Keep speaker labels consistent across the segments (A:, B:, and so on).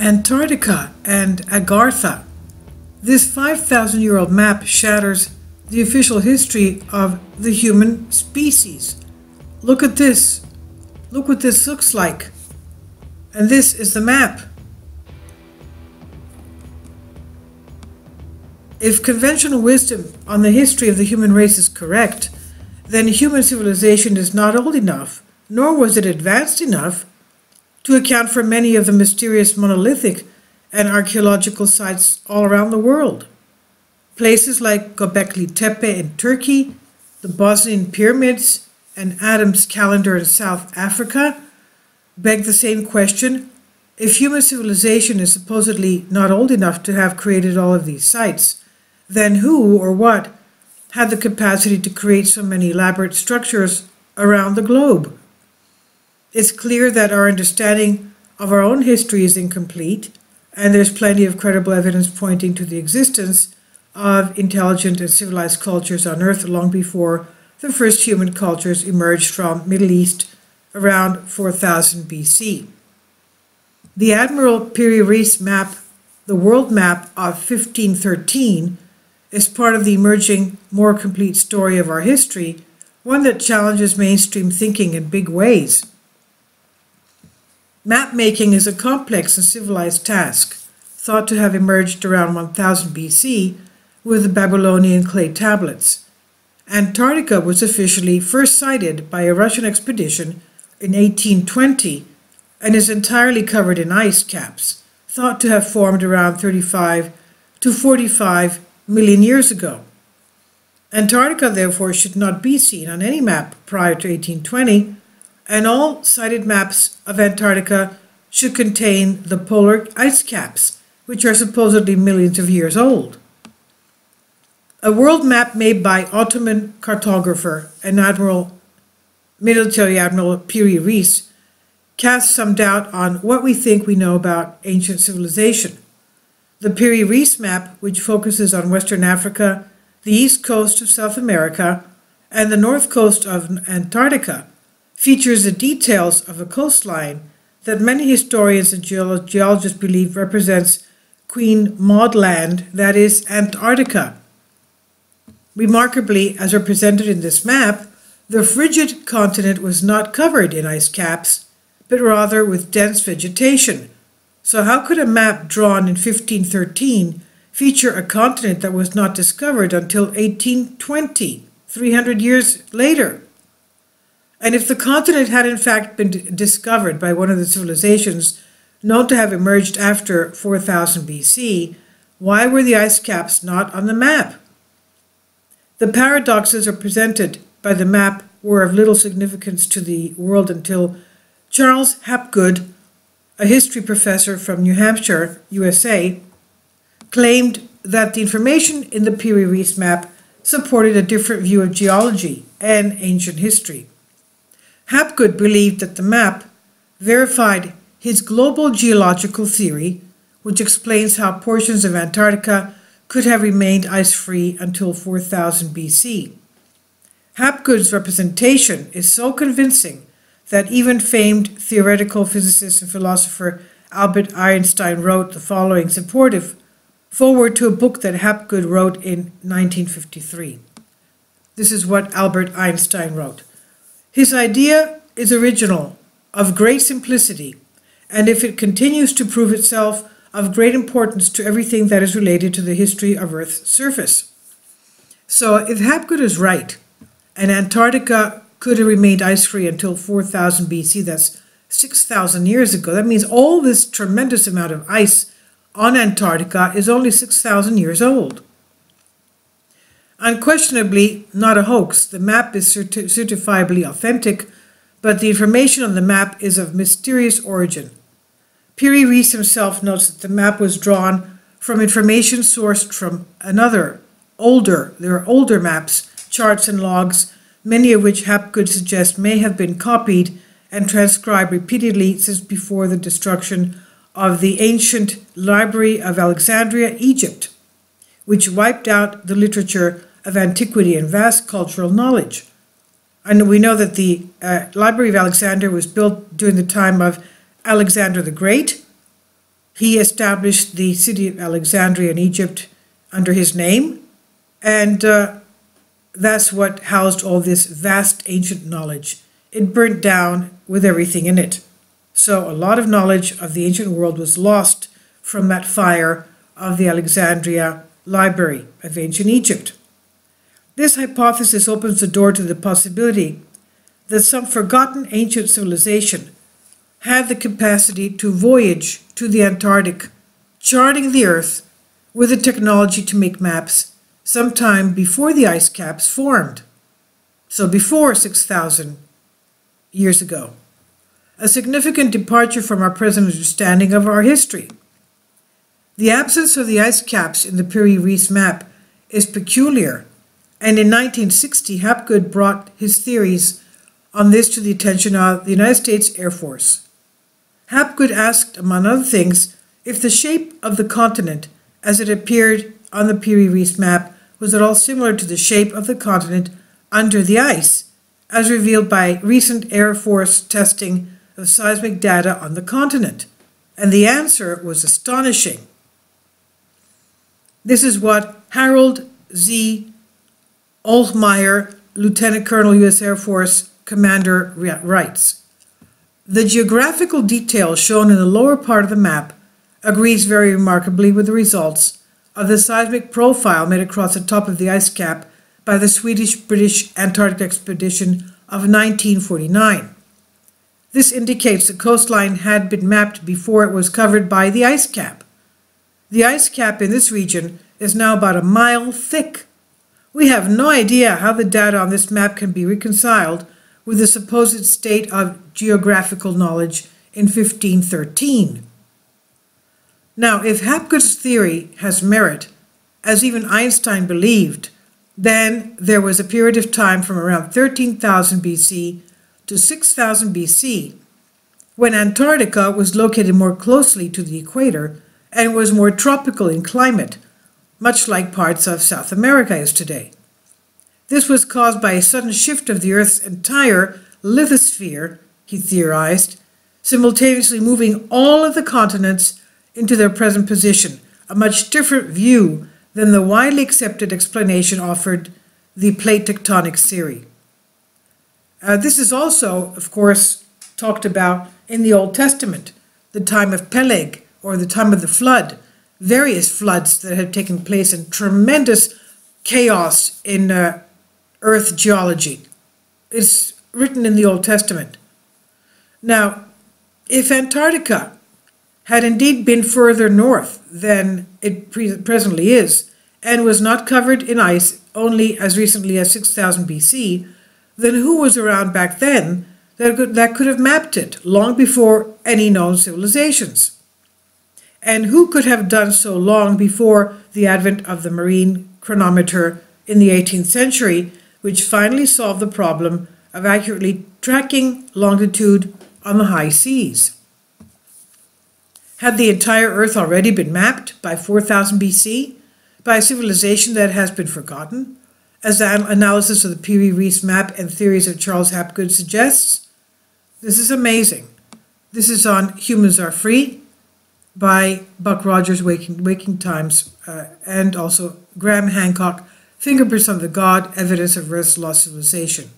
A: Antarctica and Agartha. This 5,000-year-old map shatters the official history of the human species. Look at this. Look what this looks like. And this is the map. If conventional wisdom on the history of the human race is correct, then human civilization is not old enough, nor was it advanced enough, to account for many of the mysterious monolithic and archaeological sites all around the world. Places like Göbekli Tepe in Turkey, the Bosnian pyramids, and Adam's calendar in South Africa beg the same question. If human civilization is supposedly not old enough to have created all of these sites, then who or what had the capacity to create so many elaborate structures around the globe? It's clear that our understanding of our own history is incomplete, and there's plenty of credible evidence pointing to the existence of intelligent and civilized cultures on Earth long before the first human cultures emerged from Middle East around 4000 BC. The Admiral Piri-Reis map, the world map of 1513, is part of the emerging, more complete story of our history, one that challenges mainstream thinking in big ways. Map making is a complex and civilized task, thought to have emerged around 1000 BC with the Babylonian clay tablets. Antarctica was officially first sighted by a Russian expedition in 1820 and is entirely covered in ice caps, thought to have formed around 35 to 45 million years ago. Antarctica, therefore, should not be seen on any map prior to 1820, and all cited maps of Antarctica should contain the polar ice caps, which are supposedly millions of years old. A world map made by Ottoman cartographer and military admiral Piri-Reis casts some doubt on what we think we know about ancient civilization. The Piri-Reis map, which focuses on Western Africa, the east coast of South America, and the north coast of Antarctica, features the details of a coastline that many historians and geologists believe represents Queen Maud Land, that is, Antarctica. Remarkably, as represented in this map, the frigid continent was not covered in ice caps, but rather with dense vegetation. So how could a map drawn in 1513 feature a continent that was not discovered until 1820, 300 years later? And if the continent had in fact been discovered by one of the civilizations known to have emerged after 4000 BC, why were the ice caps not on the map? The paradoxes presented by the map were of little significance to the world until Charles Hapgood, a history professor from New Hampshire, USA, claimed that the information in the Piri-Reis map supported a different view of geology and ancient history. Hapgood believed that the map verified his global geological theory, which explains how portions of Antarctica could have remained ice-free until 4000 BC. Hapgood's representation is so convincing that even famed theoretical physicist and philosopher Albert Einstein wrote the following supportive foreword to a book that Hapgood wrote in 1953. This is what Albert Einstein wrote. His idea is original, of great simplicity, and if it continues to prove itself of great importance to everything that is related to the history of Earth's surface. So if Hapgood is right, and Antarctica could have remained ice-free until 4000 BC, that's 6,000 years ago, that means all this tremendous amount of ice on Antarctica is only 6,000 years old. Unquestionably not a hoax, the map is certifiably authentic, but the information on the map is of mysterious origin. Piri-Reis himself notes that the map was drawn from information sourced from there are older maps, charts and logs, many of which Hapgood suggests may have been copied and transcribed repeatedly since before the destruction of the ancient Library of Alexandria, Egypt, which wiped out the literature of antiquity and vast cultural knowledge. And we know that the Library of Alexandria was built during the time of Alexander the Great. He established the city of Alexandria in Egypt under his name, and that's what housed all this vast ancient knowledge. It burnt down with everything in it. So a lot of knowledge of the ancient world was lost from that fire of the Alexandria Library of ancient Egypt. This hypothesis opens the door to the possibility that some forgotten ancient civilization had the capacity to voyage to the Antarctic, charting the Earth with the technology to make maps sometime before the ice caps formed, so before 6,000 years ago. A significant departure from our present understanding of our history. The absence of the ice caps in the Piri-Reis map is peculiar, and in 1960 Hapgood brought his theories on this to the attention of the United States Air Force. Hapgood asked, among other things, if the shape of the continent as it appeared on the Piri-Reis map was at all similar to the shape of the continent under the ice, as revealed by recent Air Force testing of seismic data on the continent. And the answer was astonishing. This is what Harold Z. Oltmeyer, Lieutenant Colonel, U.S. Air Force Commander, writes. The geographical detail shown in the lower part of the map agrees very remarkably with the results of the seismic profile made across the top of the ice cap by the Swedish-British Antarctic expedition of 1949. This indicates the coastline had been mapped before it was covered by the ice cap. The ice cap in this region is now about a mile thick. We have no idea how the data on this map can be reconciled with the supposed state of geographical knowledge in 1513. Now, if Hapgood's theory has merit, as even Einstein believed, then there was a period of time from around 13,000 BC to 6,000 BC when Antarctica was located more closely to the equator and was more tropical in climate, much like parts of South America is today. This was caused by a sudden shift of the Earth's entire lithosphere, he theorized, simultaneously moving all of the continents into their present position, a much different view than the widely accepted explanation offered the plate tectonics theory. This is also, of course, talked about in the Old Testament, the time of Peleg, or the time of the flood, various floods that had taken place and tremendous chaos in Earth geology. It's written in the Old Testament. Now, if Antarctica had indeed been further north than it presently is, and was not covered in ice only as recently as 6,000 BC, then who was around back then that could have mapped it long before any known civilizations? And who could have done so long before the advent of the marine chronometer in the 18th century, which finally solved the problem of accurately tracking longitude on the high seas? Had the entire Earth already been mapped by 4000 BC by a civilization that has been forgotten, as the analysis of the Piri-Reis map and theories of Charles Hapgood suggests? This is amazing. This is on Humans Are Free by Buck Rogers, Waking Times, and also Graham Hancock, Fingerprints on the God, Evidence of Earth's Lost Civilization.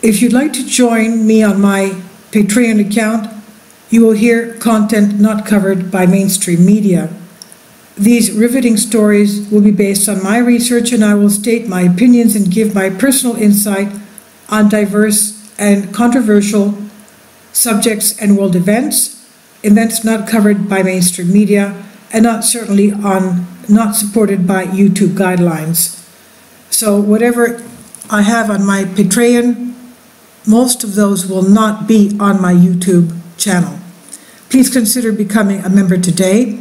A: If you'd like to join me on my Patreon account, you will hear content not covered by mainstream media. These riveting stories will be based on my research, and I will state my opinions and give my personal insight on diverse and controversial subjects and world events not covered by mainstream media, and not supported by YouTube guidelines. So whatever I have on my Patreon, most of those will not be on my YouTube channel. Please consider becoming a member today.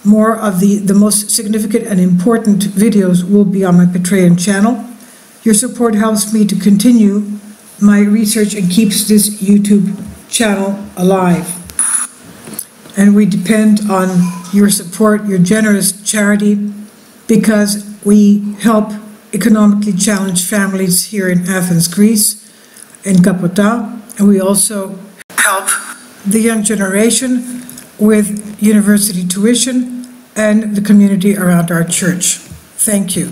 A: More of the most significant and important videos will be on my Patreon channel. Your support helps me to continue my research and keeps this YouTube channel alive. and we depend on your support, your generous charity, because we help economically challenged families here in Athens, Greece, in Kapota, and we also help the young generation with university tuition and the community around our church. Thank you.